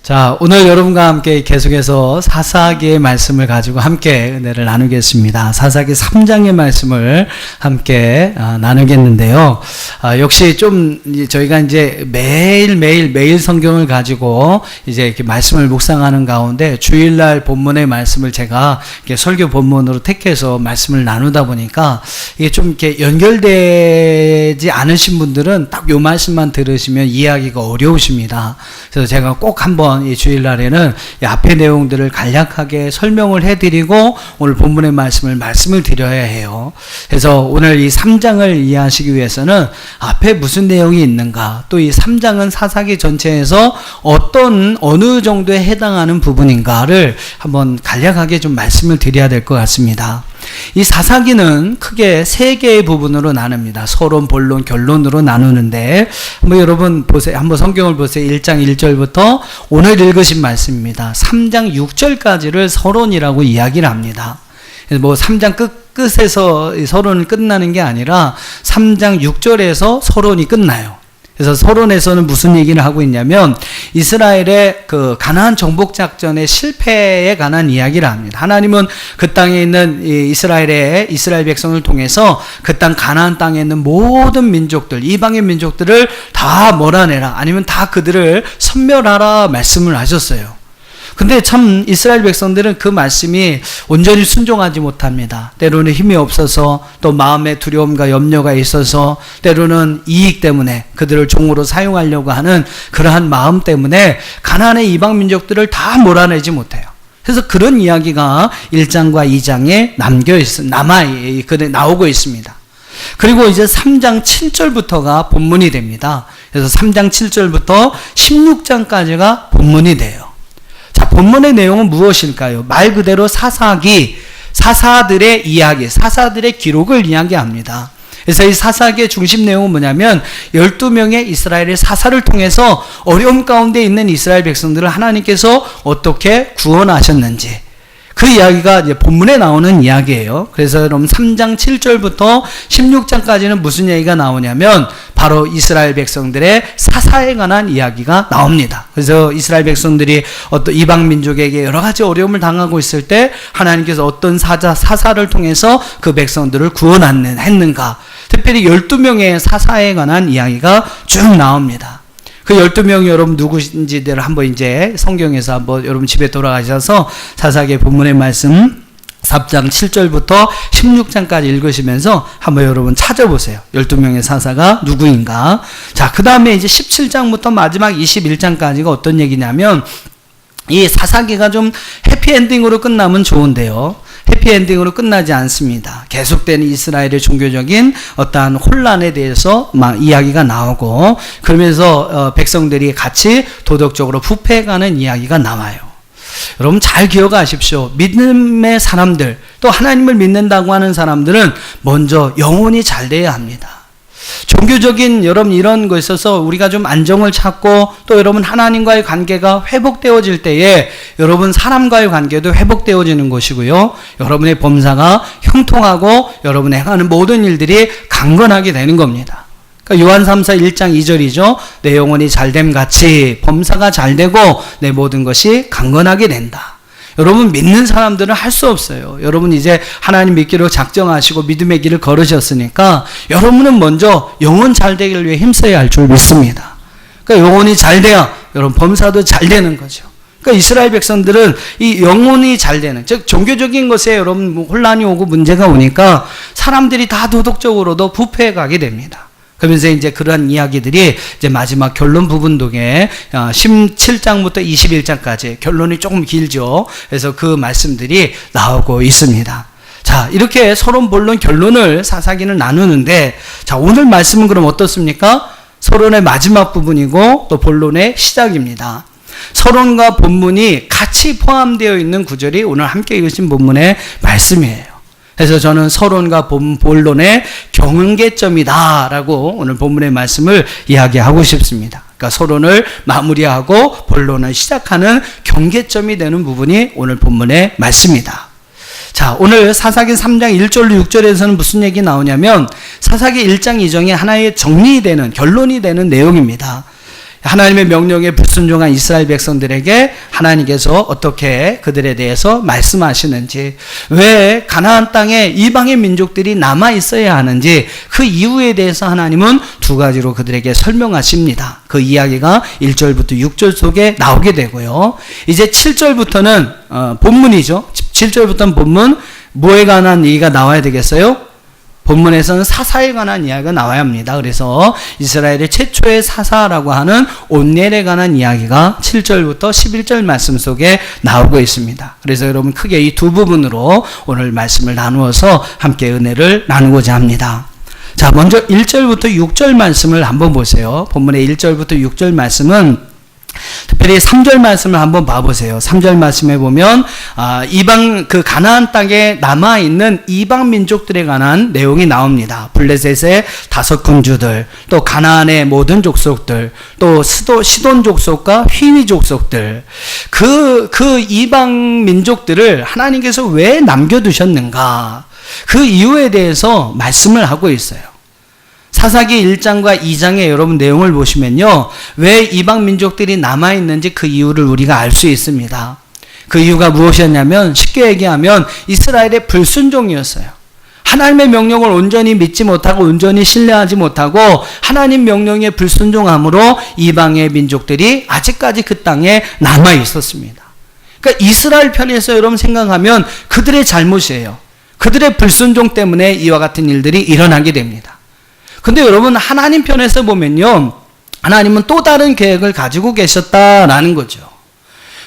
자, 오늘 여러분과 함께 계속해서 사사기의 말씀을 가지고 함께 은혜를 나누겠습니다. 사사기 3장의 말씀을 함께 나누겠는데요. 역시 좀 저희가 이제 매일 성경을 가지고 이제 이렇게 말씀을 묵상하는 가운데 주일날 본문의 말씀을 제가 이렇게 설교 본문으로 택해서 말씀을 나누다 보니까 이게 좀 이렇게 연결되지 않으신 분들은 딱 요 말씀만 들으시면 이해하기가 어려우십니다. 그래서 제가 꼭 한번 이 주일날에는 이 앞의 내용들을 간략하게 설명을 해드리고 오늘 본문의 말씀을 드려야 해요. 그래서 오늘 이 3장을 이해하시기 위해서는 앞에 무슨 내용이 있는가, 또 이 3장은 사사기 전체에서 어느 정도에 해당하는 부분인가를 한번 간략하게 좀 말씀을 드려야 될 것 같습니다. 이 사사기는 크게 세 개의 부분으로 나눕니다. 서론, 본론, 결론으로 나누는데 한번 여러분 보세요. 한번 성경을 보세요. 1장 1절부터 오늘 읽으신 말씀입니다. 3장 6절까지를 서론이라고 이야기를 합니다. 뭐 3장 끝에서 서론이 끝나는 게 아니라 3장 6절에서 서론이 끝나요. 그래서 서론에서는 무슨 얘기를 하고 있냐면 이스라엘의 그 가나안 정복 작전의 실패에 관한 이야기를 합니다. 하나님은 그 땅에 있는 이스라엘 백성을 통해서 그 땅 가나안 땅에 있는 모든 민족들, 이방의 민족들을 다 몰아내라, 아니면 다 그들을 섬멸하라 말씀을 하셨어요. 근데 참 이스라엘 백성들은 그 말씀이 온전히 순종하지 못합니다. 때로는 힘이 없어서, 또 마음에 두려움과 염려가 있어서, 때로는 이익 때문에 그들을 종으로 사용하려고 하는 그러한 마음 때문에 가나안의 이방 민족들을 다 몰아내지 못해요. 그래서 그런 이야기가 1장과 2장에 나오고 있습니다. 그리고 이제 3장 7절부터가 본문이 됩니다. 그래서 3장 7절부터 16장까지가 본문이 돼요. 자, 본문의 내용은 무엇일까요? 말 그대로 사사들의 이야기, 사사들의 기록을 이야기합니다. 그래서 이 사사기의 중심 내용은 뭐냐면 12명의 이스라엘의 사사를 통해서 어려움 가운데 있는 이스라엘 백성들을 하나님께서 어떻게 구원하셨는지, 그 이야기가 이제 본문에 나오는 이야기예요. 그래서 여러분 3장 7절부터 16장까지는 무슨 얘기가 나오냐면 바로 이스라엘 백성들의 사사에 관한 이야기가 나옵니다. 그래서 이스라엘 백성들이 어떤 이방 민족에게 여러 가지 어려움을 당하고 있을 때 하나님께서 어떤 사사를 통해서 그 백성들을 구원했는가, 특별히 12명의 사사에 관한 이야기가 쭉 나옵니다. 그 12명이 여러분 누구인지를 한번 이제 성경에서 한번 여러분 집에 돌아가셔서 사사기의 본문의 말씀 3장 7절부터 16장까지 읽으시면서 한번 여러분 찾아보세요. 12명의 사사가 누구인가. 자, 그 다음에 이제 17장부터 마지막 21장까지가 어떤 얘기냐면 이 사사기가 좀 해피엔딩으로 끝나면 좋은데요, 해피엔딩으로 끝나지 않습니다. 계속되는 이스라엘의 종교적인 어떠한 혼란에 대해서 막 이야기가 나오고, 그러면서 백성들이 같이 도덕적으로 부패해가는 이야기가 나와요. 여러분 잘 기억하십시오. 믿음의 사람들, 또 하나님을 믿는다고 하는 사람들은 먼저 영혼이 잘 돼야 합니다. 종교적인 여러분 이런 거에 있어서 우리가 좀 안정을 찾고, 또 여러분 하나님과의 관계가 회복되어질 때에 여러분 사람과의 관계도 회복되어지는 것이고요, 여러분의 범사가 형통하고 여러분이 행하는 모든 일들이 강건하게 되는 겁니다. 그러니까 요한 3서 1장 2절이죠. 내 영혼이 잘됨 같이 범사가 잘되고 내 모든 것이 강건하게 된다. 여러분 믿는 사람들은 할 수 없어요. 여러분 이제 하나님 믿기로 작정하시고 믿음의 길을 걸으셨으니까 여러분은 먼저 영혼 잘 되기를 위해 힘써야 할 줄 믿습니다. 그러니까 영혼이 잘 돼야 여러분 범사도 잘 되는 거죠. 그러니까 이스라엘 백성들은 이 영혼이 잘 되는, 즉 종교적인 것에 여러분 혼란이 오고 문제가 오니까 사람들이 다 도덕적으로도 부패해 가게 됩니다. 그러면서 이제 그러한 이야기들이 이제 마지막 결론 부분 중에 17장부터 21장까지 결론이 조금 길죠. 그래서 그 말씀들이 나오고 있습니다. 자, 이렇게 서론, 본론, 결론을 사사기는 나누는데, 자, 오늘 말씀은 그럼 어떻습니까? 서론의 마지막 부분이고 또 본론의 시작입니다. 서론과 본문이 같이 포함되어 있는 구절이 오늘 함께 읽으신 본문의 말씀이에요. 그래서 저는 서론과 본론의 경계점이다라고 오늘 본문의 말씀을 이야기하고 싶습니다. 그러니까 서론을 마무리하고 본론을 시작하는 경계점이 되는 부분이 오늘 본문의 말씀이다. 자, 오늘 사사기 3장 1절로 6절에서는 무슨 얘기 나오냐면 사사기 1장 2장이 하나의 정리되는, 결론이 되는 내용입니다. 하나님의 명령에 불순종한 이스라엘 백성들에게 하나님께서 어떻게 그들에 대해서 말씀하시는지, 왜 가나안 땅에 이방의 민족들이 남아 있어야 하는지, 그 이유에 대해서 하나님은 두 가지로 그들에게 설명하십니다. 그 이야기가 1절부터 6절 속에 나오게 되고요. 이제 7절부터는 본문이죠. 7절부터는 본문, 뭐에 관한 얘기가 나와야 되겠어요? 본문에서는 사사에 관한 이야기가 나와야 합니다. 그래서 이스라엘의 최초의 사사라고 하는 온넬에 관한 이야기가 7절부터 11절 말씀 속에 나오고 있습니다. 그래서 여러분 크게 이 두 부분으로 오늘 말씀을 나누어서 함께 은혜를 나누고자 합니다. 자, 먼저 1절부터 6절 말씀을 한번 보세요. 본문의 1절부터 6절 말씀은 특별히 3절 말씀을 한번 봐보세요. 3절 말씀에 보면 이방 그 가나안 땅에 남아 있는 이방 민족들에 관한 내용이 나옵니다. 블레셋의 5 군주들, 또 가나안의 모든 족속들, 또 시돈 족속과 휘위 족속들, 그 이방 민족들을 하나님께서 왜 남겨두셨는가? 그 이유에 대해서 말씀을 하고 있어요. 사사기 1장과 2장의 여러분 내용을 보시면요, 왜 이방 민족들이 남아있는지 그 이유를 우리가 알 수 있습니다. 그 이유가 무엇이었냐면, 쉽게 얘기하면 이스라엘의 불순종이었어요. 하나님의 명령을 온전히 믿지 못하고 온전히 신뢰하지 못하고 하나님 명령에 불순종함으로 이방의 민족들이 아직까지 그 땅에 남아 있었습니다. 그러니까 이스라엘 편에서 여러분 생각하면 그들의 잘못이에요. 그들의 불순종 때문에 이와 같은 일들이 일어나게 됩니다. 근데 여러분, 하나님 편에서 보면요, 하나님은 또 다른 계획을 가지고 계셨다라는 거죠.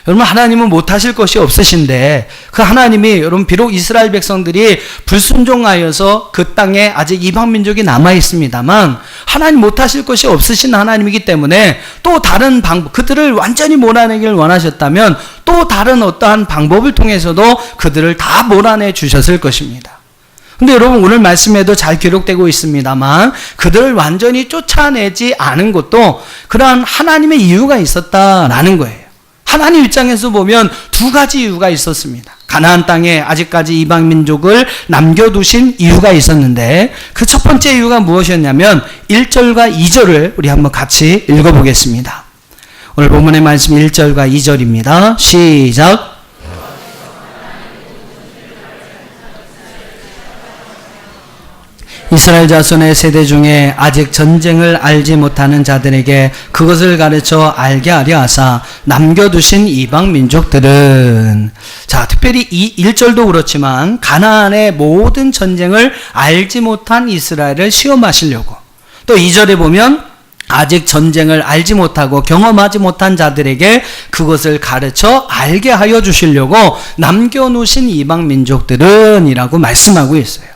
여러분, 하나님은 못하실 것이 없으신데, 그 하나님이 여러분 비록 이스라엘 백성들이 불순종하여서 그 땅에 아직 이방 민족이 남아 있습니다만, 하나님 못하실 것이 없으신 하나님이기 때문에 또 다른 방법, 그들을 완전히 몰아내기를 원하셨다면 또 다른 어떠한 방법을 통해서도 그들을 다 몰아내 주셨을 것입니다. 근데 여러분, 오늘 말씀에도 잘 기록되고 있습니다만 그들을 완전히 쫓아내지 않은 것도 그러한 하나님의 이유가 있었다라는 거예요. 하나님 입장에서 보면 두 가지 이유가 있었습니다. 가나안 땅에 아직까지 이방 민족을 남겨두신 이유가 있었는데, 그 첫 번째 이유가 무엇이었냐면 1절과 2절을 우리 한번 같이 읽어보겠습니다. 오늘 본문의 말씀 1절과 2절입니다. 시작. 이스라엘 자손의 세대 중에 아직 전쟁을 알지 못하는 자들에게 그것을 가르쳐 알게 하려 하사 남겨두신 이방 민족들은, 자, 특별히 이 1절도 그렇지만 가나안의 모든 전쟁을 알지 못한 이스라엘을 시험하시려고, 또 2절에 보면 아직 전쟁을 알지 못하고 경험하지 못한 자들에게 그것을 가르쳐 알게 하여 주시려고 남겨놓으신 이방 민족들은 이라고 말씀하고 있어요.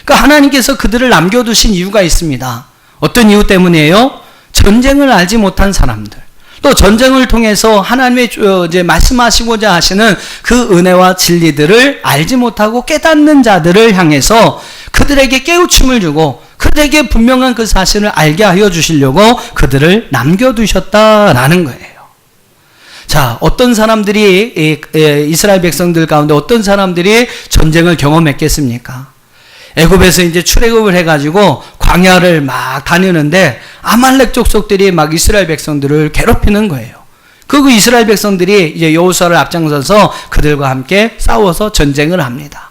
그러니까 하나님께서 그들을 남겨두신 이유가 있습니다. 어떤 이유 때문이에요? 전쟁을 알지 못한 사람들, 또 전쟁을 통해서 하나님의 이제 말씀하시고자 하시는 그 은혜와 진리들을 알지 못하고 깨닫는 자들을 향해서 그들에게 깨우침을 주고 그들에게 분명한 그 사실을 알게 하여 주시려고 그들을 남겨두셨다라는 거예요. 자, 어떤 사람들이 이스라엘 백성들 가운데 어떤 사람들이 전쟁을 경험했겠습니까? 애굽에서 이제 출애굽을 해가지고 광야를 막 다니는데 아말렉 족속들이 막 이스라엘 백성들을 괴롭히는 거예요. 그 이스라엘 백성들이 이제 여호수아를 앞장서서 그들과 함께 싸워서 전쟁을 합니다.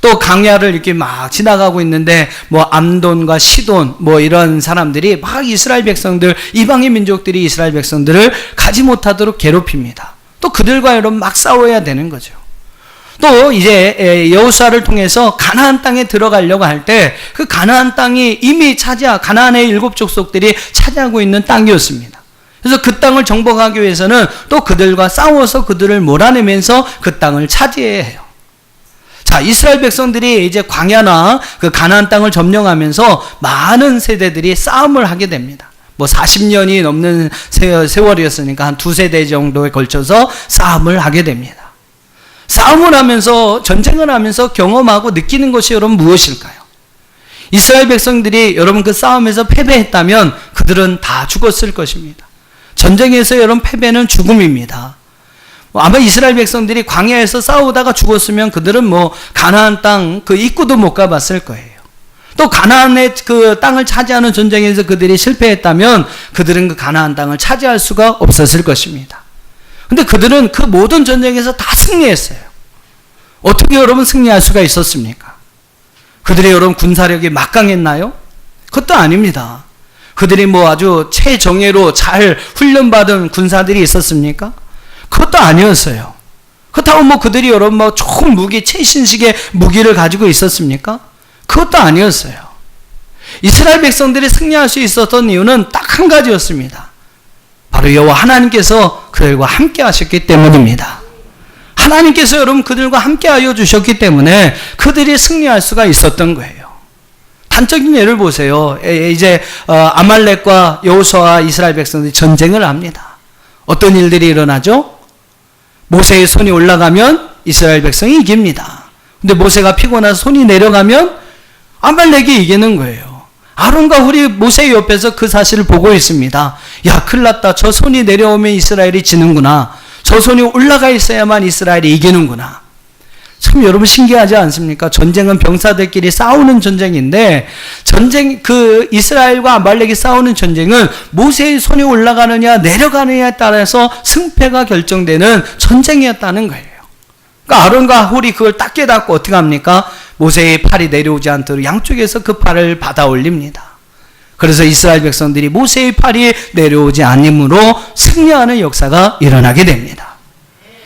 또 광야를 이렇게 막 지나가고 있는데 뭐 암돈과 시돈 뭐 이런 사람들이 막 이스라엘 백성들, 이방의 민족들이 이스라엘 백성들을 가지 못하도록 괴롭힙니다. 또 그들과 여러분 막 싸워야 되는 거죠. 또 이제 여호수아를 통해서 가나안 땅에 들어가려고 할 때 그 가나안 땅이 이미 가나안의 7 족속들이 차지하고 있는 땅이었습니다. 그래서 그 땅을 정복하기 위해서는 또 그들과 싸워서 그들을 몰아내면서 그 땅을 차지해야 해요. 자, 이스라엘 백성들이 이제 광야나 그 가나안 땅을 점령하면서 많은 세대들이 싸움을 하게 됩니다. 뭐 40년이 넘는 세월이었으니까 한 2세대 정도에 걸쳐서 싸움을 하게 됩니다. 싸움을 하면서, 전쟁을 하면서 경험하고 느끼는 것이 여러분 무엇일까요? 이스라엘 백성들이 여러분 그 싸움에서 패배했다면 그들은 다 죽었을 것입니다. 전쟁에서 여러분 패배는 죽음입니다. 아마 이스라엘 백성들이 광야에서 싸우다가 죽었으면 그들은 뭐 가나안 땅 그 입구도 못 가봤을 거예요. 또 가나안의 그 땅을 차지하는 전쟁에서 그들이 실패했다면 그들은 그 가나안 땅을 차지할 수가 없었을 것입니다. 근데 그들은 그 모든 전쟁에서 다 승리했어요. 어떻게 여러분 승리할 수가 있었습니까? 그들의 여러분 군사력이 막강했나요? 그것도 아닙니다. 그들이 뭐 아주 최정예로 잘 훈련받은 군사들이 있었습니까? 그것도 아니었어요. 그렇다고 뭐 그들이 여러분 뭐 좋은 무기, 최신식의 무기를 가지고 있었습니까? 그것도 아니었어요. 이스라엘 백성들이 승리할 수 있었던 이유는 딱 한 가지였습니다. 바로 여호와 하나님께서 그들과 함께 하셨기 때문입니다. 하나님께서 여러분 그들과 함께 하여 주셨기 때문에 그들이 승리할 수가 있었던 거예요. 단적인 예를 보세요. 이제 아말렉과 여호수아와 이스라엘 백성들이 전쟁을 합니다. 어떤 일들이 일어나죠? 모세의 손이 올라가면 이스라엘 백성이 이깁니다. 근데 모세가 피곤해서 손이 내려가면 아말렉이 이기는 거예요. 아론과 훌이 모세 옆에서 그 사실을 보고 있습니다. 야, 큰일 났다. 저 손이 내려오면 이스라엘이 지는구나. 저 손이 올라가 있어야만 이스라엘이 이기는구나. 참 여러분 신기하지 않습니까? 전쟁은 병사들끼리 싸우는 전쟁인데 그 이스라엘과 아말렉이 싸우는 전쟁은 모세의 손이 올라가느냐 내려가느냐에 따라서 승패가 결정되는 전쟁이었다는 거예요. 그러니까 아론과 훌이 그걸 딱 깨닫고 어떻게 합니까? 모세의 팔이 내려오지 않도록 양쪽에서 그 팔을 받아 올립니다. 그래서 이스라엘 백성들이 모세의 팔이 내려오지 않음으로 승리하는 역사가 일어나게 됩니다.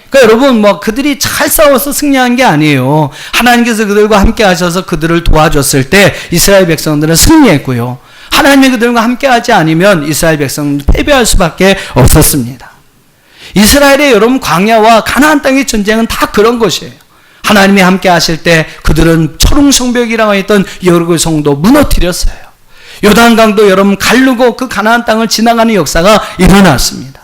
그러니까 여러분 뭐 그들이 잘 싸워서 승리한 게 아니에요. 하나님께서 그들과 함께 하셔서 그들을 도와줬을 때 이스라엘 백성들은 승리했고요. 하나님이 그들과 함께 하지 않으면 이스라엘 백성은 패배할 수밖에 없었습니다. 이스라엘의 여러분 광야와 가나안 땅의 전쟁은 다 그런 것이에요. 하나님이 함께 하실 때 그들은 초롱성벽이라고 했던 여리고 성도 무너뜨렸어요. 요단강도 여러분 가르고 그 가나안 땅을 지나가는 역사가 일어났습니다.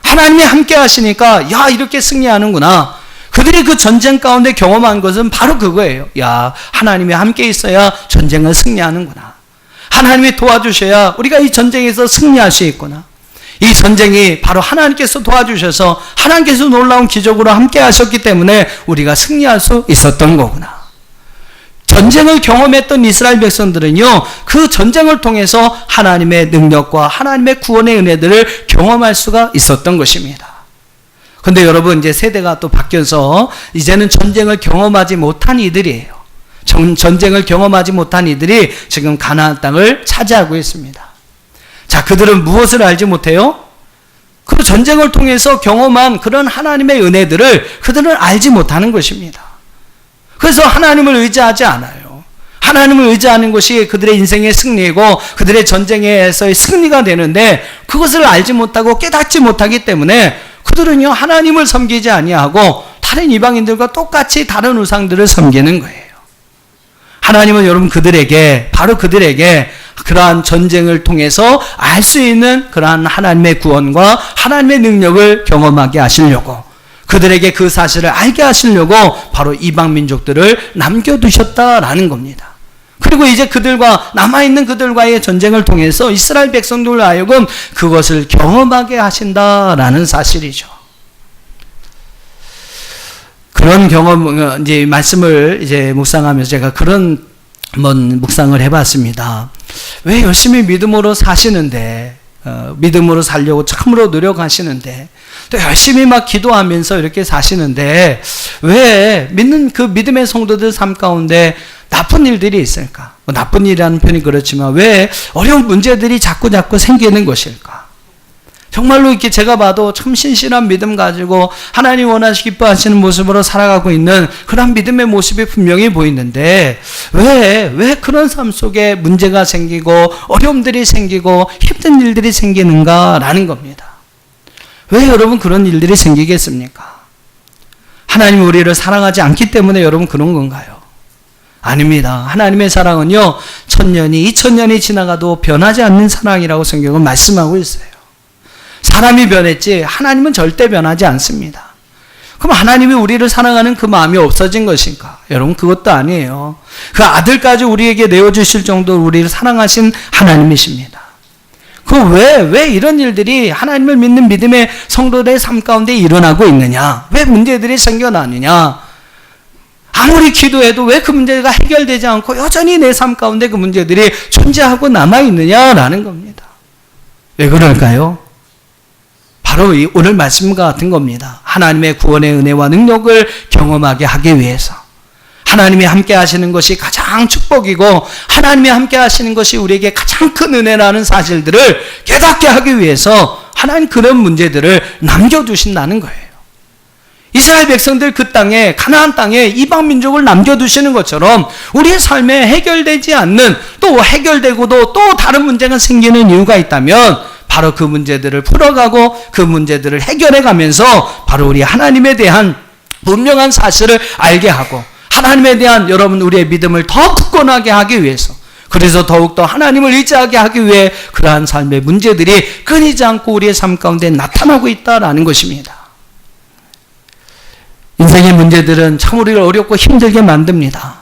하나님이 함께 하시니까 야 이렇게 승리하는구나. 그들이 그 전쟁 가운데 경험한 것은 바로 그거예요. 야 하나님이 함께 있어야 전쟁을 승리하는구나. 하나님이 도와주셔야 우리가 이 전쟁에서 승리할 수 있구나. 이 전쟁이 바로 하나님께서 도와주셔서 하나님께서 놀라운 기적으로 함께 하셨기 때문에 우리가 승리할 수 있었던 거구나. 전쟁을 경험했던 이스라엘 백성들은요, 그 전쟁을 통해서 하나님의 능력과 하나님의 구원의 은혜들을 경험할 수가 있었던 것입니다. 근데 여러분, 이제 세대가 또 바뀌어서 이제는 전쟁을 경험하지 못한 이들이에요. 전쟁을 경험하지 못한 이들이 지금 가나안 땅을 차지하고 있습니다. 자, 그들은 무엇을 알지 못해요? 그 전쟁을 통해서 경험한 그런 하나님의 은혜들을 그들은 알지 못하는 것입니다. 그래서 하나님을 의지하지 않아요. 하나님을 의지하는 것이 그들의 인생의 승리이고 그들의 전쟁에서의 승리가 되는데 그것을 알지 못하고 깨닫지 못하기 때문에 그들은요 하나님을 섬기지 아니하고 다른 이방인들과 똑같이 다른 우상들을 섬기는 거예요. 하나님은 여러분 바로 그들에게 그러한 전쟁을 통해서 알 수 있는 그러한 하나님의 구원과 하나님의 능력을 경험하게 하시려고 그들에게 그 사실을 알게 하시려고 바로 이방 민족들을 남겨두셨다라는 겁니다. 그리고 이제 남아있는 그들과의 전쟁을 통해서 이스라엘 백성들로 하여금 그것을 경험하게 하신다라는 사실이죠. 그런 경험, 이제 말씀을 이제 묵상하면서 제가 그런 묵상을 해봤습니다. 왜 열심히 믿음으로 사시는데, 믿음으로 살려고 참으로 노력하시는데, 또 열심히 막 기도하면서 이렇게 사시는데, 왜 믿는 그 믿음의 성도들 삶 가운데 나쁜 일들이 있을까? 나쁜 일이라는 표현이 그렇지만, 왜 어려운 문제들이 자꾸 생기는 것일까? 정말로 이렇게 제가 봐도 참 신실한 믿음 가지고 하나님 원하시고 기뻐하시는 모습으로 살아가고 있는 그런 믿음의 모습이 분명히 보이는데 왜 그런 삶 속에 문제가 생기고 어려움들이 생기고 힘든 일들이 생기는가라는 겁니다. 왜 여러분 그런 일들이 생기겠습니까? 하나님이 우리를 사랑하지 않기 때문에 여러분 그런 건가요? 아닙니다. 하나님의 사랑은요 1000년이 2000년이 지나가도 변하지 않는 사랑이라고 성경은 말씀하고 있어요. 사람이 변했지 하나님은 절대 변하지 않습니다. 그럼 하나님이 우리를 사랑하는 그 마음이 없어진 것인가? 여러분 그것도 아니에요. 그 아들까지 우리에게 내어주실 정도로 우리를 사랑하신 하나님이십니다. 왜 이런 일들이 하나님을 믿는 믿음의 성도들의 삶 가운데 일어나고 있느냐? 왜 문제들이 생겨나느냐? 아무리 기도해도 왜 그 문제가 해결되지 않고 여전히 내 삶 가운데 그 문제들이 존재하고 남아있느냐라는 겁니다. 왜 그럴까요? 바로 오늘 말씀과 같은 겁니다. 하나님의 구원의 은혜와 능력을 경험하게 하기 위해서, 하나님이 함께 하시는 것이 가장 축복이고 하나님이 함께 하시는 것이 우리에게 가장 큰 은혜라는 사실들을 깨닫게 하기 위해서 하나님 그런 문제들을 남겨두신다는 거예요. 이스라엘 백성들 그 땅에, 가나안 땅에 이방 민족을 남겨두시는 것처럼 우리의 삶에 해결되지 않는, 또 해결되고도 또 다른 문제가 생기는 이유가 있다면 바로 그 문제들을 풀어가고 그 문제들을 해결해 가면서 바로 우리 하나님에 대한 분명한 사실을 알게 하고 하나님에 대한 여러분 우리의 믿음을 더 굳건하게 하기 위해서, 그래서 더욱더 하나님을 의지하게 하기 위해 그러한 삶의 문제들이 끊이지 않고 우리의 삶 가운데 나타나고 있다라는 것입니다. 인생의 문제들은 참 우리를 어렵고 힘들게 만듭니다.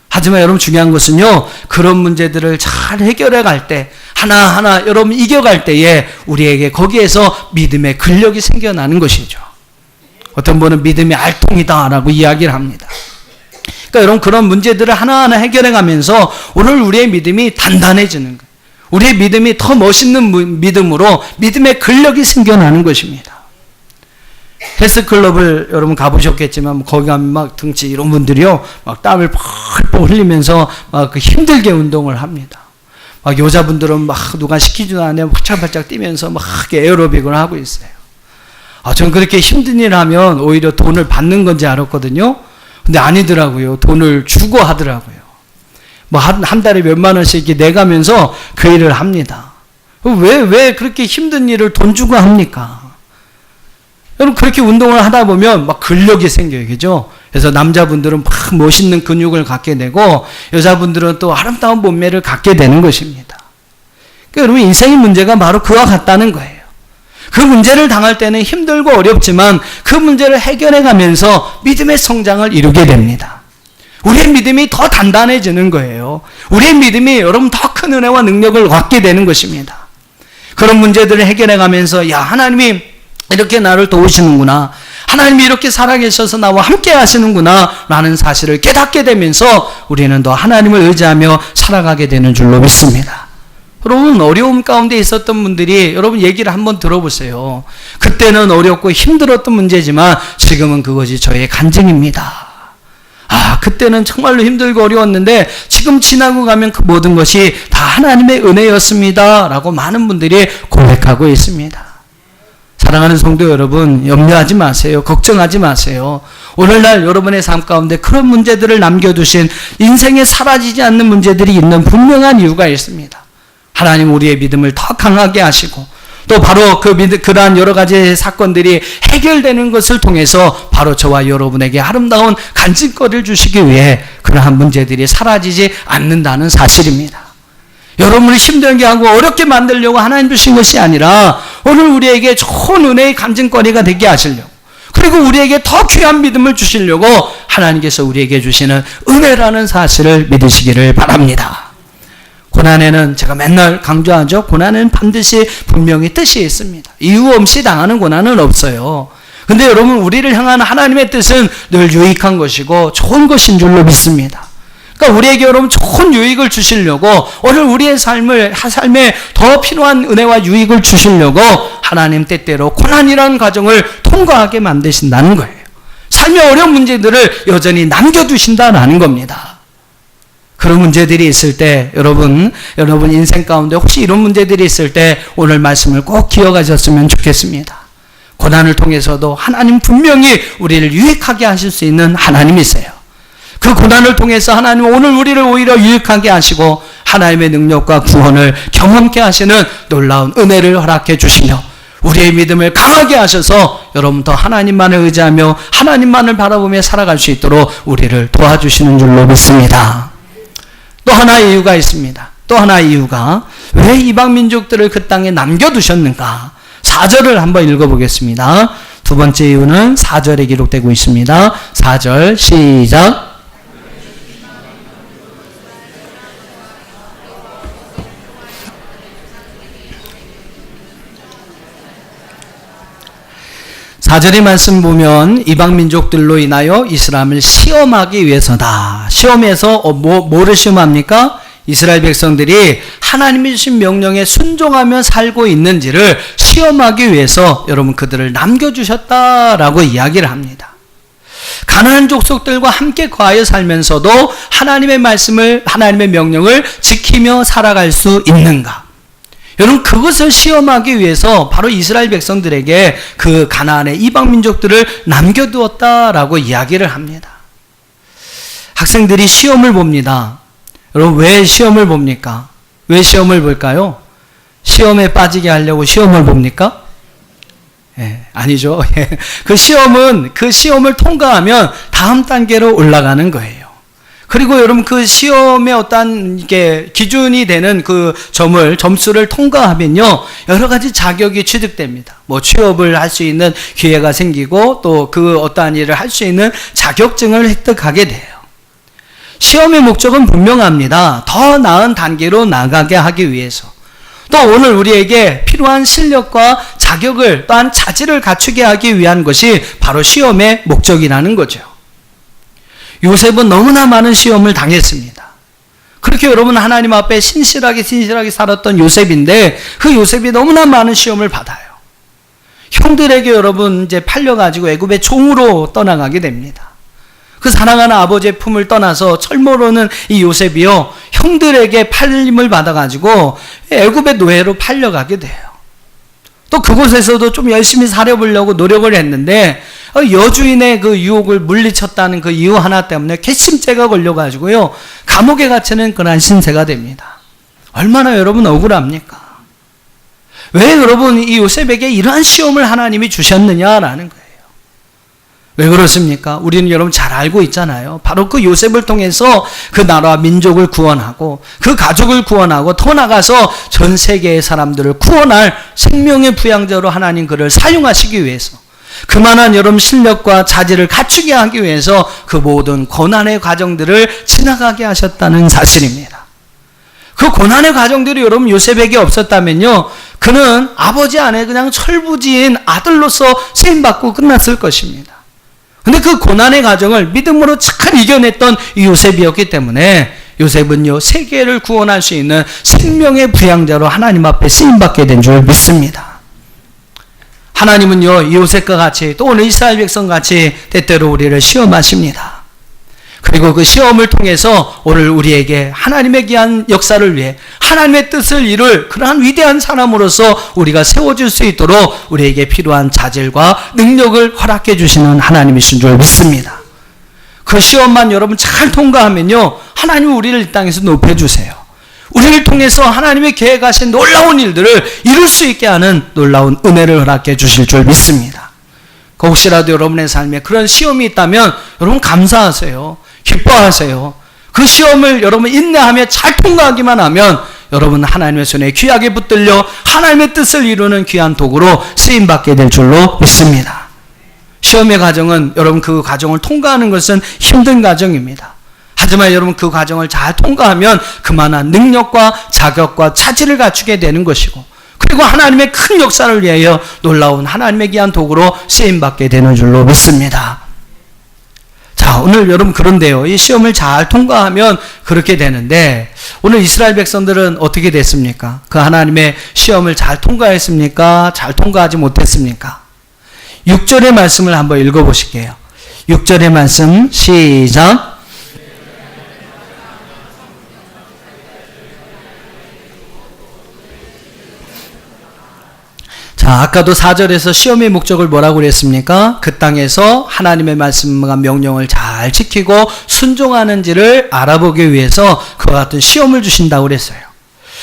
하지만 여러분 중요한 것은요, 그런 문제들을 잘 해결해 갈 때, 하나하나 여러분 이겨갈 때에 우리에게 거기에서 믿음의 근력이 생겨나는 것이죠. 어떤 분은 믿음의 알통이다라고 이야기를 합니다. 그러니까 여러분 그런 문제들을 하나하나 해결해 가면서 오늘 우리의 믿음이 단단해지는 거예요. 우리의 믿음이 더 멋있는 믿음으로 믿음의 근력이 생겨나는 것입니다. 헬스클럽을 여러분 가보셨겠지만 거기 가면 막 등치 이런 분들이요 막 땀을 펄펄 흘리면서 막 힘들게 운동을 합니다. 막 여자분들은 막 누가 시키지도 않아요. 활짝활짝 뛰면서 막 에어로빅을 하고 있어요. 전 그렇게 힘든 일 하면 오히려 돈을 받는 건지 알았거든요. 근데 아니더라고요. 돈을 주고 하더라고요. 뭐 한 달에 몇만 원씩 이렇게 내가면서 그 일을 합니다. 왜 그렇게 힘든 일을 돈 주고 합니까? 여러분 그렇게 운동을 하다 보면 막 근력이 생겨요. 그죠? 그래서 남자분들은 막 멋있는 근육을 갖게 되고 여자분들은 또 아름다운 몸매를 갖게 되는 것입니다. 그러니까 여러분 인생의 문제가 바로 그와 같다는 거예요. 그 문제를 당할 때는 힘들고 어렵지만 그 문제를 해결해 가면서 믿음의 성장을 이루게 됩니다. 우리의 믿음이 더 단단해지는 거예요. 우리의 믿음이 여러분 더 큰 은혜와 능력을 갖게 되는 것입니다. 그런 문제들을 해결해 가면서 야 하나님이 이렇게 나를 도우시는구나, 하나님이 이렇게 살아계셔서 나와 함께 하시는구나 라는 사실을 깨닫게 되면서 우리는 더 하나님을 의지하며 살아가게 되는 줄로 믿습니다. 여러분 어려움 가운데 있었던 분들이 여러분 얘기를 한번 들어보세요. 그때는 어렵고 힘들었던 문제지만 지금은 그것이 저의 간증입니다. 그때는 정말로 힘들고 어려웠는데 지금 지나고 가면 그 모든 것이 다 하나님의 은혜였습니다 라고 많은 분들이 고백하고 있습니다. 사랑하는 성도 여러분, 염려하지 마세요. 걱정하지 마세요. 오늘날 여러분의 삶 가운데 그런 문제들을 남겨두신, 인생에 사라지지 않는 문제들이 있는 분명한 이유가 있습니다. 하나님 우리의 믿음을 더 강하게 하시고 또 바로 그러한 여러 가지 사건들이 해결되는 것을 통해서 바로 저와 여러분에게 아름다운 간증거리를 주시기 위해 그러한 문제들이 사라지지 않는다는 사실입니다. 여러분을 힘들게 하고 어렵게 만들려고 하나님 주신 것이 아니라 오늘 우리에게 좋은 은혜의 간증거리가 되게 하시려고, 그리고 우리에게 더 귀한 믿음을 주시려고 하나님께서 우리에게 주시는 은혜라는 사실을 믿으시기를 바랍니다. 고난에는 제가 맨날 강조하죠. 고난은 반드시 분명히 뜻이 있습니다. 이유 없이 당하는 고난은 없어요. 근데 여러분 우리를 향한 하나님의 뜻은 늘 유익한 것이고 좋은 것인 줄로 믿습니다. 그러니까 우리에게 여러분 좋은 유익을 주시려고, 오늘 우리의 삶에 더 필요한 은혜와 유익을 주시려고 하나님 때때로 고난이라는 과정을 통과하게 만드신다는 거예요. 삶의 어려운 문제들을 여전히 남겨두신다는 겁니다. 그런 문제들이 있을 때 여러분 인생 가운데 혹시 이런 문제들이 있을 때 오늘 말씀을 꼭 기억하셨으면 좋겠습니다. 고난을 통해서도 하나님 분명히 우리를 유익하게 하실 수 있는 하나님이세요. 그 고난을 통해서 하나님 오늘 우리를 오히려 유익하게 하시고 하나님의 능력과 구원을 경험케 하시는 놀라운 은혜를 허락해 주시며 우리의 믿음을 강하게 하셔서 여러분 더 하나님만을 의지하며 하나님만을 바라보며 살아갈 수 있도록 우리를 도와주시는 줄로 믿습니다. 또 하나의 이유가 있습니다. 또 하나의 이유가 왜 이방 민족들을 그 땅에 남겨두셨는가? 4절을 한번 읽어보겠습니다. 두 번째 이유는 4절에 기록되고 있습니다. 4절 시작. 4절의 말씀 보면 이방 민족들로 인하여 이스라엘을 시험하기 위해서다. 시험에서 뭐를 시험합니까? 이스라엘 백성들이 하나님이 주신 명령에 순종하며 살고 있는지를 시험하기 위해서 여러분 그들을 남겨주셨다라고 이야기를 합니다. 가나안 족속들과 함께 거하여 살면서도 하나님의 말씀을, 하나님의 명령을 지키며 살아갈 수 있는가? 여러분 그것을 시험하기 위해서 바로 이스라엘 백성들에게 그 가나안의 이방 민족들을 남겨두었다라고 이야기를 합니다. 학생들이 시험을 봅니다. 여러분 왜 시험을 봅니까? 왜 시험을 볼까요? 시험에 빠지게 하려고 시험을 봅니까? 아니죠. 그 시험을 통과하면 다음 단계로 올라가는 거예요. 그리고 여러분 그 시험의 어떤 이게 기준이 되는 그 점수를 통과하면요, 여러 가지 자격이 취득됩니다. 뭐 취업을 할 수 있는 기회가 생기고 또 그 어떠한 일을 할 수 있는 자격증을 획득하게 돼요. 시험의 목적은 분명합니다. 더 나은 단계로 나가게 하기 위해서. 또 오늘 우리에게 필요한 실력과 자격을 또한 자질을 갖추게 하기 위한 것이 바로 시험의 목적이라는 거죠. 요셉은 너무나 많은 시험을 당했습니다. 그렇게 여러분 하나님 앞에 신실하게 살았던 요셉인데 그 요셉이 너무나 많은 시험을 받아요. 형들에게 여러분 이제 팔려가지고 애굽의 종으로 떠나가게 됩니다. 그 사랑하는 아버지의 품을 떠나서 철모로는 이 요셉이요, 형들에게 팔림을 받아가지고 애굽의 노예로 팔려가게 돼요. 또 그곳에서도 좀 열심히 살아보려고 노력을 했는데 여주인의 그 유혹을 물리쳤다는 그 이유 하나 때문에 괘씸죄가 걸려가지고요, 감옥에 갇히는 그러한 신세가 됩니다. 얼마나 여러분 억울합니까? 왜 여러분 이 요셉에게 이러한 시험을 하나님이 주셨느냐라는 거예요. 왜 그렇습니까? 우리는 여러분 잘 알고 있잖아요. 바로 그 요셉을 통해서 그 나라와 민족을 구원하고 그 가족을 구원하고 더 나가서 전 세계의 사람들을 구원할 생명의 부양자로 하나님 그를 사용하시기 위해서, 그만한 여러분 실력과 자질을 갖추게 하기 위해서 그 모든 고난의 과정들을 지나가게 하셨다는 사실입니다. 그 고난의 과정들이 여러분 요셉에게 없었다면요, 그는 아버지 안에 그냥 철부지인 아들로서 쓰임받고 끝났을 것입니다. 근데 그 고난의 과정을 믿음으로 잘 이겨냈던 이 요셉이었기 때문에 요셉은요, 세계를 구원할 수 있는 생명의 부양자로 하나님 앞에 쓰임받게 된 줄 믿습니다. 하나님은요, 이 요셉과 같이 또 오늘 이스라엘 백성 같이 때때로 우리를 시험하십니다. 그리고 그 시험을 통해서 오늘 우리에게 하나님의 귀한 역사를 위해 하나님의 뜻을 이룰 그러한 위대한 사람으로서 우리가 세워질 수 있도록 우리에게 필요한 자질과 능력을 허락해 주시는 하나님이신 줄 믿습니다. 그 시험만 여러분 잘 통과하면요, 하나님은 우리를 이 땅에서 높여주세요. 우리를 통해서 하나님의 계획하신 놀라운 일들을 이룰 수 있게 하는 놀라운 은혜를 허락해 주실 줄 믿습니다. 혹시라도 여러분의 삶에 그런 시험이 있다면 여러분 감사하세요. 기뻐하세요. 그 시험을 여러분 인내하며 잘 통과하기만 하면 여러분 하나님의 손에 귀하게 붙들려 하나님의 뜻을 이루는 귀한 도구로 쓰임받게 될 줄로 믿습니다. 시험의 과정은 여러분 그 과정을 통과하는 것은 힘든 과정입니다. 하지만 여러분 그 과정을 잘 통과하면 그만한 능력과 자격과 차질을 갖추게 되는 것이고, 그리고 하나님의 큰 역사를 위하여 놀라운 하나님의 귀한 도구로 쓰임받게 되는 줄로 믿습니다. 자, 오늘 여러분 그런데요, 이 시험을 잘 통과하면 그렇게 되는데 오늘 이스라엘 백성들은 어떻게 됐습니까? 그 하나님의 시험을 잘 통과했습니까? 잘 통과하지 못했습니까? 6절의 말씀을 한번 읽어보실게요. 6절의 말씀 시작. 자, 아까도 4절에서 시험의 목적을 뭐라고 그랬습니까? 그 땅에서 하나님의 말씀과 명령을 잘 지키고 순종하는지를 알아보기 위해서 그와 같은 시험을 주신다고 그랬어요.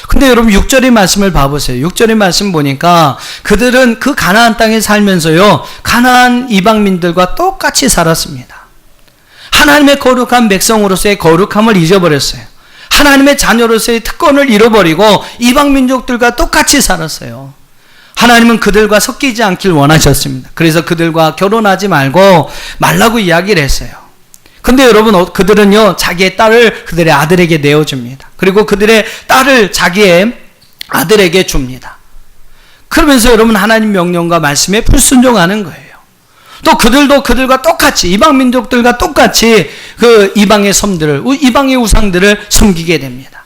근데 여러분 6절의 말씀을 봐보세요. 6절의 말씀 보니까 그들은 그 가나안 땅에 살면서요, 가나안 이방민들과 똑같이 살았습니다. 하나님의 거룩한 백성으로서의 거룩함을 잊어버렸어요. 하나님의 자녀로서의 특권을 잃어버리고 이방민족들과 똑같이 살았어요. 하나님은 그들과 섞이지 않길 원하셨습니다. 그래서 그들과 결혼하지 말라고 이야기를 했어요. 근데 여러분 그들은요, 자기의 딸을 그들의 아들에게 내어줍니다. 그리고 그들의 딸을 자기의 아들에게 줍니다. 그러면서 여러분 하나님 명령과 말씀에 불순종하는 거예요. 또 그들도 그들과 똑같이 이방 민족들과 똑같이 그 이방의 섬들을, 이방의 우상들을 섬기게 됩니다.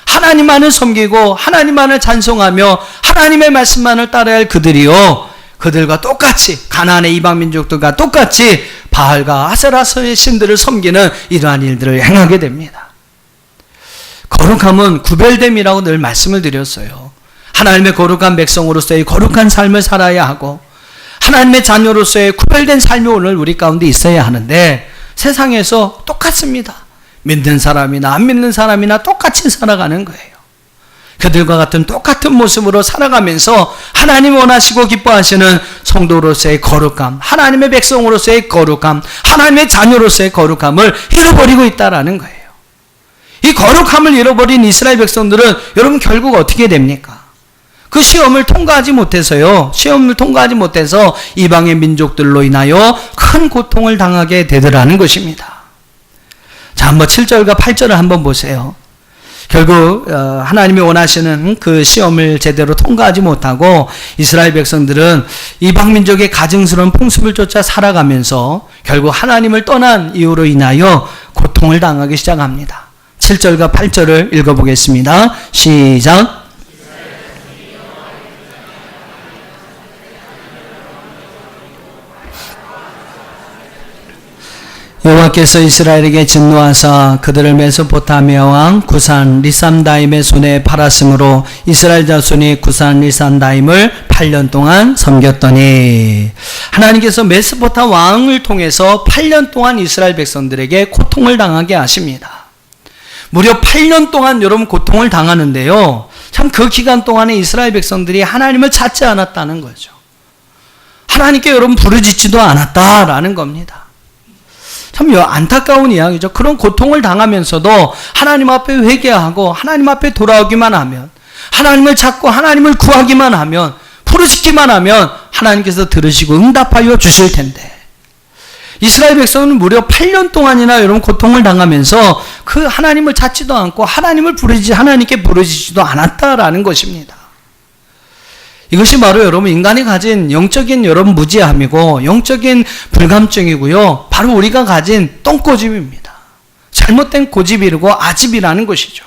하나님만을 섬기고 하나님만을 찬송하며 하나님의 말씀만을 따라야 할 그들이요, 그들과 똑같이 가나안의 이방 민족들과 똑같이 바알과 아세라의 신들을 섬기는 이러한 일들을 행하게 됩니다. 거룩함은 구별됨이라고 늘 말씀을 드렸어요. 하나님의 거룩한 백성으로서의 거룩한 삶을 살아야 하고 하나님의 자녀로서의 구별된 삶이 오늘 우리 가운데 있어야 하는데 세상에서 똑같습니다. 믿는 사람이나 안 믿는 사람이나 똑같이 살아가는 거예요. 그들과 같은 똑같은 모습으로 살아가면서 하나님 원하시고 기뻐하시는 성도로서의 거룩함, 하나님의 백성으로서의 거룩함, 하나님의 자녀로서의 거룩함을 잃어버리고 있다라는 거예요. 이 거룩함을 잃어버린 이스라엘 백성들은 여러분 결국 어떻게 됩니까? 그 시험을 통과하지 못해서요, 시험을 통과하지 못해서 이방의 민족들로 인하여 큰 고통을 당하게 되더라는 것입니다. 자, 한번 7절과 8절을 한번 보세요. 결국 하나님이 원하시는 그 시험을 제대로 통과하지 못하고 이스라엘 백성들은 이방 민족의 가증스러운 풍습을 쫓아 살아가면서 결국 하나님을 떠난 이유로 인하여 고통을 당하기 시작합니다. 7절과 8절을 읽어보겠습니다. 시작. 여호와께서 이스라엘에게 진노하사 그들을 메소포타미아 왕 구산 리삼다임의 손에 팔았으므로 이스라엘 자손이 구산 리삼다임을 8년 동안 섬겼더니, 하나님께서 메소포타 왕을 통해서 8년 동안 이스라엘 백성들에게 고통을 당하게 하십니다. 무려 8년 동안 여러분 고통을 당하는데요, 참 그 기간 동안에 이스라엘 백성들이 하나님을 찾지 않았다는 거죠. 하나님께 여러분 부르짖지도 않았다라는 겁니다. 참 안타까운 이야기죠. 그런 고통을 당하면서도 하나님 앞에 회개하고 하나님 앞에 돌아오기만 하면, 하나님을 찾고 하나님을 구하기만 하면, 부르짖기만 하면 하나님께서 들으시고 응답하여 주실 텐데, 이스라엘 백성은 무려 8년 동안이나 여러분 고통을 당하면서 그 하나님을 찾지도 않고 하나님께 부르짖지도 않았다라는 것입니다. 이것이 바로 여러분 인간이 가진 영적인 여러분 무지함이고 영적인 불감증이고요, 바로 우리가 가진 똥고집입니다. 잘못된 고집이고 아집이라는 것이죠.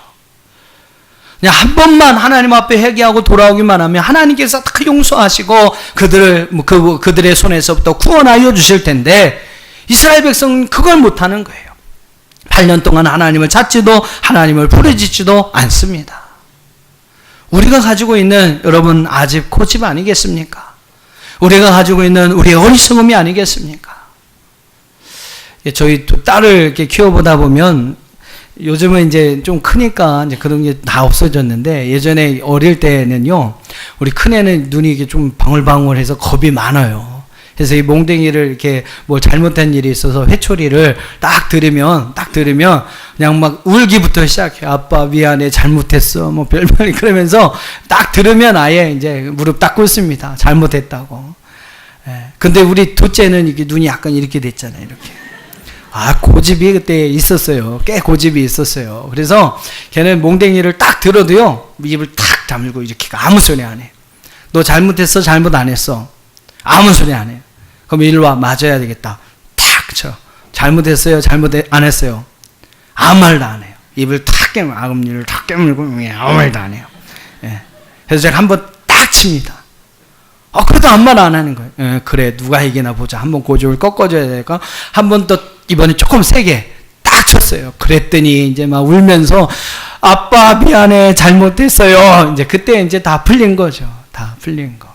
그냥 한 번만 하나님 앞에 회개하고 돌아오기만 하면 하나님께서 다 용서하시고 그들의 손에서부터 구원하여 주실 텐데, 이스라엘 백성은 그걸 못하는 거예요. 8년 동안 하나님을 찾지도 하나님을 부르짖지도 않습니다. 우리가 가지고 있는 여러분 아집 고집 아니겠습니까? 우리가 가지고 있는 우리의 어리석음이 아니겠습니까? 저희 두 딸을 이렇게 키워보다 보면 요즘은 이제 좀 크니까 이제 그런 게 다 없어졌는데, 예전에 어릴 때는요, 우리 큰애는 눈이 이게 좀 방울방울해서 겁이 많아요. 그래서 이 몽댕이를 이렇게 뭐 잘못된 일이 있어서 회초리를 딱 들으면 그냥 막 울기부터 시작해요. 아빠 미안해, 잘못했어, 뭐 별별 그러면서 딱 들으면 아예 이제 무릎 딱 꿇습니다. 잘못했다고. 예. 근데 우리 둘째는 이게 눈이 약간 이렇게 됐잖아요. 이렇게. 고집이 그때 있었어요. 꽤 고집이 있었어요. 그래서 걔는 몽댕이를 딱 들어도요, 입을 탁 다물고 이렇게 아무 소리 안 해. 너 잘못했어, 잘못 안 했어. 아무 소리 안 해요. 그럼 일로 와, 맞아야 되겠다. 탁 쳐. 잘못했어요, 잘못 안 했어요. 아무 말도 안 해요. 입을 탁 깨물고, 앞니를 탁 깨물고, 아무 말도 안 해요. 예. 그래서 제가 한번 딱 칩니다. 그래도 아무 말 안 하는 거예요. 예, 그래, 누가 이기나 보자. 한번 고집을 꺾어줘야 될까? 한 번 더, 이번에 조금 세게 딱 쳤어요. 그랬더니 이제 막 울면서, 아빠 미안해, 잘못했어요. 이제 그때 이제 다 풀린 거죠. 다 풀린 거.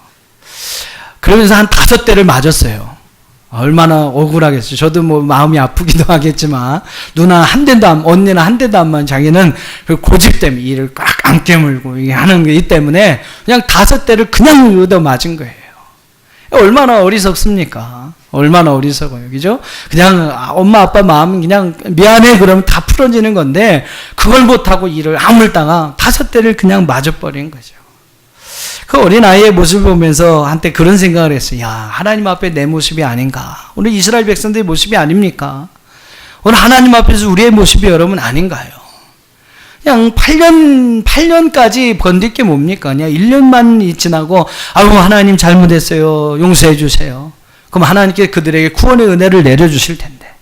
그러면서 한 5대를 맞았어요. 얼마나 억울하겠어요. 저도 뭐 마음이 아프기도 하겠지만, 누나 한 대도 언니는 한 대도 안 맞은, 자기는 그 고집 때문에 이를 꽉 안 깨물고 이게 하는 게 때문에 그냥 5대를 그냥 얻어 맞은 거예요. 얼마나 어리석습니까? 얼마나 어리석어요. 그죠? 그냥 엄마 아빠 마음은 그냥 미안해 그러면 다 풀어지는 건데, 그걸 못하고 이를 아물다가 5대를 그냥 맞아버린 거죠. 그 어린아이의 모습을 보면서 한때 그런 생각을 했어요. 야, 하나님 앞에 내 모습이 아닌가? 오늘 이스라엘 백성들의 모습이 아닙니까? 오늘 하나님 앞에서 우리의 모습이 여러분 아닌가요? 그냥 8년까지 번딜 게 뭡니까? 그냥 1년만 지나고, 하나님 잘못했어요, 용서해 주세요. 그럼 하나님께 그들에게 구원의 은혜를 내려주실 텐데,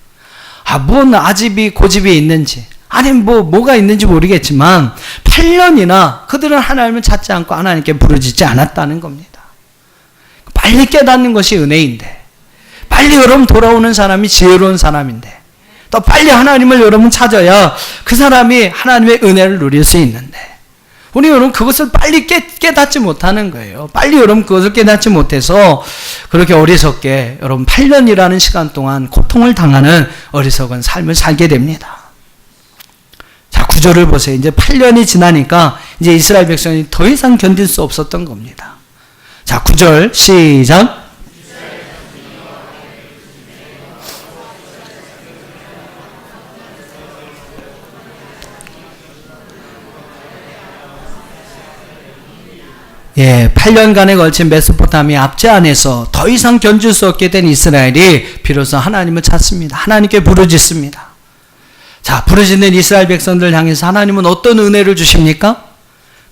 뭔 아집이 고집이 있는지, 아니 뭐가 있는지 모르겠지만 8년이나 그들은 하나님을 찾지 않고 하나님께 부르짖지 않았다는 겁니다. 빨리 깨닫는 것이 은혜인데, 빨리 여러분 돌아오는 사람이 지혜로운 사람인데, 또 빨리 하나님을 여러분 찾아야 그 사람이 하나님의 은혜를 누릴 수 있는데, 우리 여러분 그것을 빨리 깨닫지 못하는 거예요. 빨리 여러분 그것을 깨닫지 못해서 그렇게 어리석게 여러분 8년이라는 시간 동안 고통을 당하는 어리석은 삶을 살게 됩니다. 자, 9절을 보세요. 이제 8년이 지나니까 이제 이스라엘 백성이 더 이상 견딜 수 없었던 겁니다. 자, 9절 시작. 예, 8년간에 걸친 메소포타미아 압제 안에서 더 이상 견딜 수 없게 된 이스라엘이 비로소 하나님을 찾습니다. 하나님께 부르짖습니다. 자, 부르짖는 이스라엘 백성들 향해서 하나님은 어떤 은혜를 주십니까?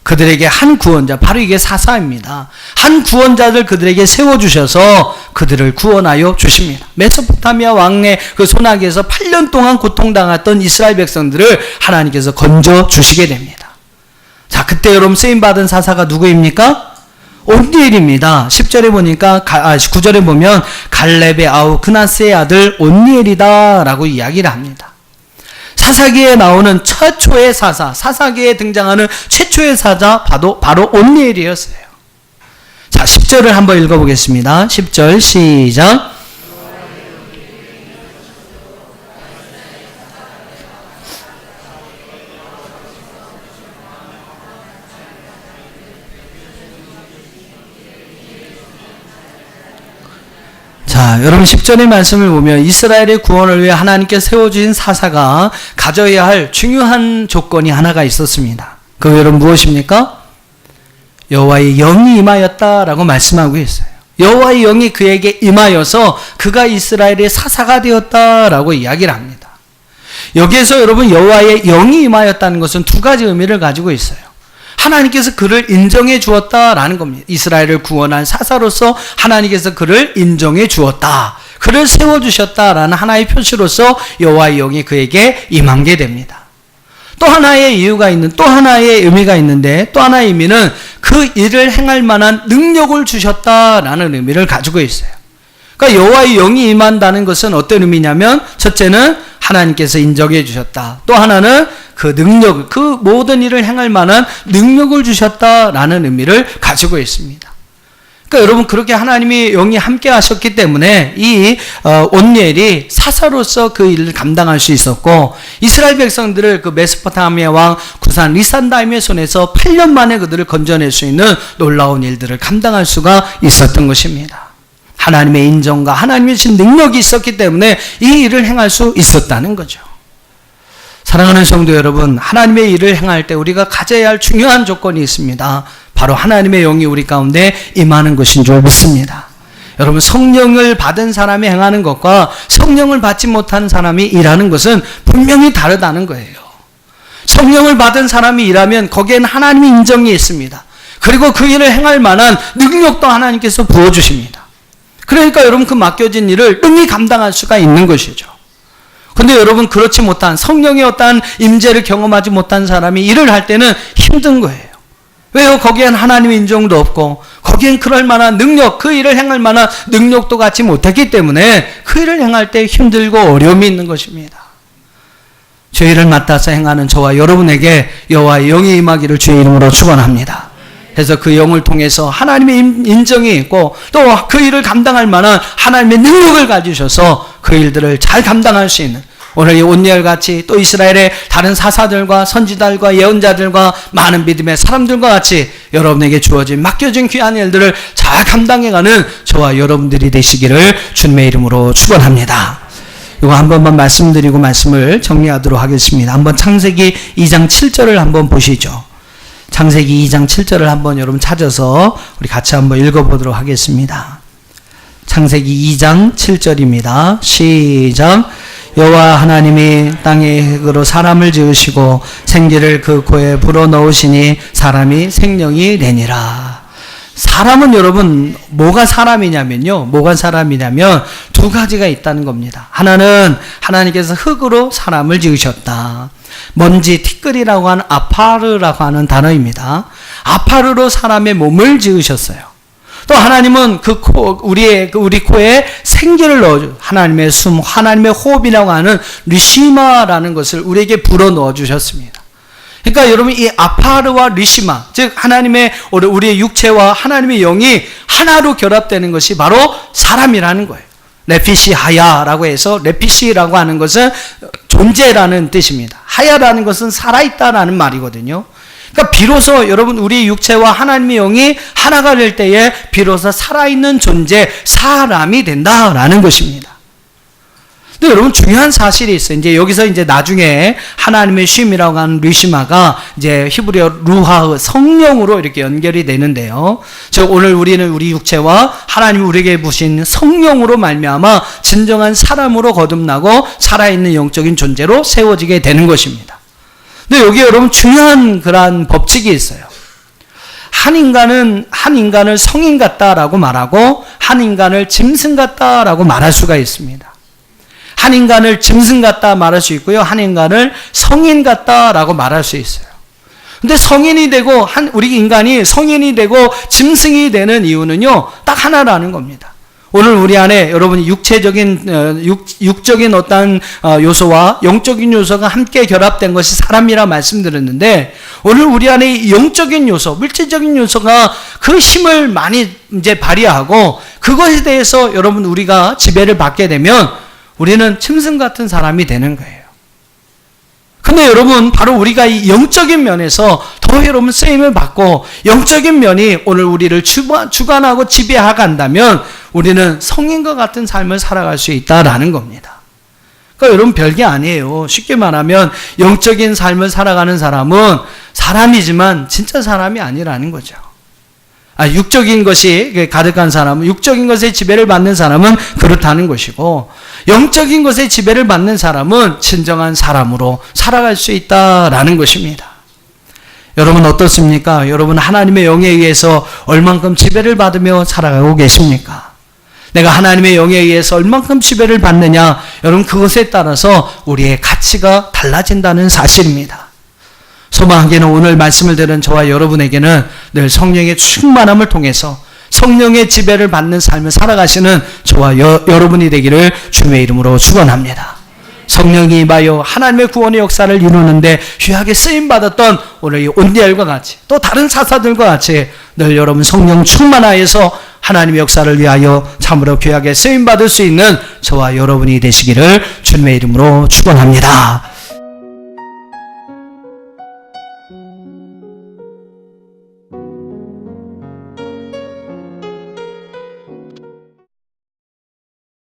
그들에게 한 구원자, 바로 이게 사사입니다. 한 구원자를 그들에게 세워주셔서 그들을 구원하여 주십니다. 메소포타미아 왕의 그 손아귀에서 8년 동안 고통당했던 이스라엘 백성들을 하나님께서 건져 주시게 됩니다. 자, 그때 여러분 쓰임받은 사사가 누구입니까? 온니엘입니다. 10절에 보니까, 9절에 보면 갈렙의 아우 그나스의 아들 온니엘이다 라고 이야기를 합니다. 사사기에 나오는 최초의 사사, 사사기에 등장하는 최초의 사자 바로 온니엘이었어요. 자, 10절을 한번 읽어보겠습니다. 10절 시작. 자, 여러분 10절의 말씀을 보면 이스라엘의 구원을 위해 하나님께 세워주신 사사가 가져야 할 중요한 조건이 하나가 있었습니다. 그 여러분 무엇입니까? 여호와의 영이 임하였다라고 말씀하고 있어요. 여호와의 영이 그에게 임하여서 그가 이스라엘의 사사가 되었다라고 이야기를 합니다. 여기에서 여러분 여호와의 영이 임하였다는 것은 두 가지 의미를 가지고 있어요. 하나님께서 그를 인정해 주었다라는 겁니다. 이스라엘을 구원한 사사로서 하나님께서 그를 인정해 주었다. 그를 세워주셨다라는 하나의 표시로서 여호와의 영이 그에게 임한 게 됩니다. 또 하나의 이유가 있는, 또 하나의 의미가 있는데, 또 하나의 의미는 그 일을 행할 만한 능력을 주셨다라는 의미를 가지고 있어요. 그러니까 여호와의 영이 임한다는 것은 어떤 의미냐면, 첫째는 하나님께서 인정해 주셨다. 또 하나는 그 능력, 그 모든 일을 행할 만한 능력을 주셨다라는 의미를 가지고 있습니다. 그러니까 여러분 그렇게 하나님이 영이 함께 하셨기 때문에 이 온니엘이 사사로서 그 일을 감당할 수 있었고, 이스라엘 백성들을 그 메소포타미아 왕 구산 리산다임의 손에서 8년 만에 그들을 건져낼 수 있는 놀라운 일들을 감당할 수가 있었던 것입니다. 하나님의 인정과 하나님의 신 능력이 있었기 때문에 이 일을 행할 수 있었다는 거죠. 사랑하는 성도 여러분, 하나님의 일을 행할 때 우리가 가져야 할 중요한 조건이 있습니다. 바로 하나님의 영이 우리 가운데 임하는 것인 줄 믿습니다. 여러분, 성령을 받은 사람이 행하는 것과 성령을 받지 못한 사람이 일하는 것은 분명히 다르다는 거예요. 성령을 받은 사람이 일하면 거기엔 하나님의 인정이 있습니다. 그리고 그 일을 행할 만한 능력도 하나님께서 부어주십니다. 그러니까 여러분 그 맡겨진 일을 능히 감당할 수가 있는 것이죠. 근데 여러분 그렇지 못한, 성령의 어떠한 임재를 경험하지 못한 사람이 일을 할 때는 힘든 거예요. 왜요? 거기엔 하나님의 인정도 없고 거기엔 그럴 만한 능력, 그 일을 행할 만한 능력도 갖지 못했기 때문에 그 일을 행할 때 힘들고 어려움이 있는 것입니다. 죄를 맡아서 행하는 저와 여러분에게 여호와의 영이 임하기를 주의 이름으로 축원합니다. 그래서 그 영을 통해서 하나님의 인정이 있고 또 그 일을 감당할 만한 하나님의 능력을 가지셔서 그 일들을 잘 감당할 수 있는, 오늘 이 온니엘 같이 또 이스라엘의 다른 사사들과 선지자들과 예언자들과 많은 믿음의 사람들과 같이 여러분에게 주어진 맡겨진 귀한 일들을 잘 감당해가는 저와 여러분들이 되시기를 주님의 이름으로 축원합니다. 이거 한 번만 말씀드리고 말씀을 정리하도록 하겠습니다. 한번 창세기 2장 7절을 한번 보시죠. 창세기 2장 7절을 한번 여러분 찾아서 우리 같이 한번 읽어보도록 하겠습니다. 창세기 2장 7절입니다. 시작. 여호와 하나님이 땅의 흙으로 사람을 지으시고 생기를 그 코에 불어넣으시니 사람이 생명이 되니라. 사람은 여러분 뭐가 사람이냐면요. 뭐가 사람이냐면 두 가지가 있다는 겁니다. 하나는 하나님께서 흙으로 사람을 지으셨다. 먼지 티끌이라고 하는 아파르라고 하는 단어입니다. 아파르로 사람의 몸을 지으셨어요. 또 하나님은 우리 코에 생기를 넣어줘. 하나님의 숨, 하나님의 호흡이라고 하는 리시마라는 것을 우리에게 불어 넣어 주셨습니다. 그러니까 여러분 이 아파르와 리시마, 즉 하나님의 우리의 육체와 하나님의 영이 하나로 결합되는 것이 바로 사람이라는 거예요. 레피시 하야라고 해서 레피시라고 하는 것은 존재라는 뜻입니다. 하야라는 것은 살아있다라는 말이거든요. 그러니까 비로소 여러분 우리의 육체와 하나님의 영이 하나가 될 때에 비로소 살아있는 존재, 사람이 된다라는 것입니다. 근데 여러분 중요한 사실이 있어요. 이제 여기서 이제 나중에 하나님의 쉼이라고 하는 리시마가 이제 히브리어 루하흐 성령으로 이렇게 연결이 되는데요. 즉 오늘 우리는 우리 육체와 하나님이 우리에게 부신 성령으로 말미암아 진정한 사람으로 거듭나고 살아있는 영적인 존재로 세워지게 되는 것입니다. 근데 여기 여러분 중요한 그러한 법칙이 있어요. 한 인간을 성인 같다라고 말하고 한 인간을 짐승 같다라고 말할 수가 있습니다. 한 인간을 짐승 같다 말할 수 있고요. 한 인간을 성인 같다라고 말할 수 있어요. 근데 성인이 되고 우리 인간이 성인이 되고 짐승이 되는 이유는요. 딱 하나라는 겁니다. 오늘 우리 안에 여러분이 육적인 어떤 요소와 영적인 요소가 함께 결합된 것이 사람이라 말씀드렸는데 오늘 우리 안에 영적인 요소, 물질적인 요소가 그 힘을 많이 이제 발휘하고 그것에 대해서 여러분 우리가 지배를 받게 되면 우리는 짐승 같은 사람이 되는 거예요. 근데 여러분 바로 우리가 이 영적인 면에서 더 여러분 쓰임을 받고 영적인 면이 오늘 우리를 주관하고 지배하고 간다면 우리는 성인과 같은 삶을 살아갈 수 있다라는 겁니다. 그러니까 여러분 별게 아니에요. 쉽게 말하면 영적인 삶을 살아가는 사람은 사람이지만 진짜 사람이 아니라는 거죠. 육적인 것이 가득한 사람은, 육적인 것에 지배를 받는 사람은 그렇다는 것이고, 영적인 것에 지배를 받는 사람은 진정한 사람으로 살아갈 수 있다라는 것입니다. 여러분 어떻습니까? 여러분 하나님의 영에 의해서 얼만큼 지배를 받으며 살아가고 계십니까? 내가 하나님의 영에 의해서 얼만큼 지배를 받느냐? 여러분 그것에 따라서 우리의 가치가 달라진다는 사실입니다. 소망하기는 오늘 말씀을 들은 저와 여러분에게는 늘 성령의 충만함을 통해서 성령의 지배를 받는 삶을 살아가시는 저와 여러분이 되기를 주님의 이름으로 축원합니다. 성령이 임하여 하나님의 구원의 역사를 이루는데 귀하게 쓰임받았던 오늘 이 온디엘과 같이 또 다른 사사들과 같이 늘 여러분 성령 충만하여서 하나님의 역사를 위하여 참으로 귀하게 쓰임받을 수 있는 저와 여러분이 되시기를 주님의 이름으로 축원합니다.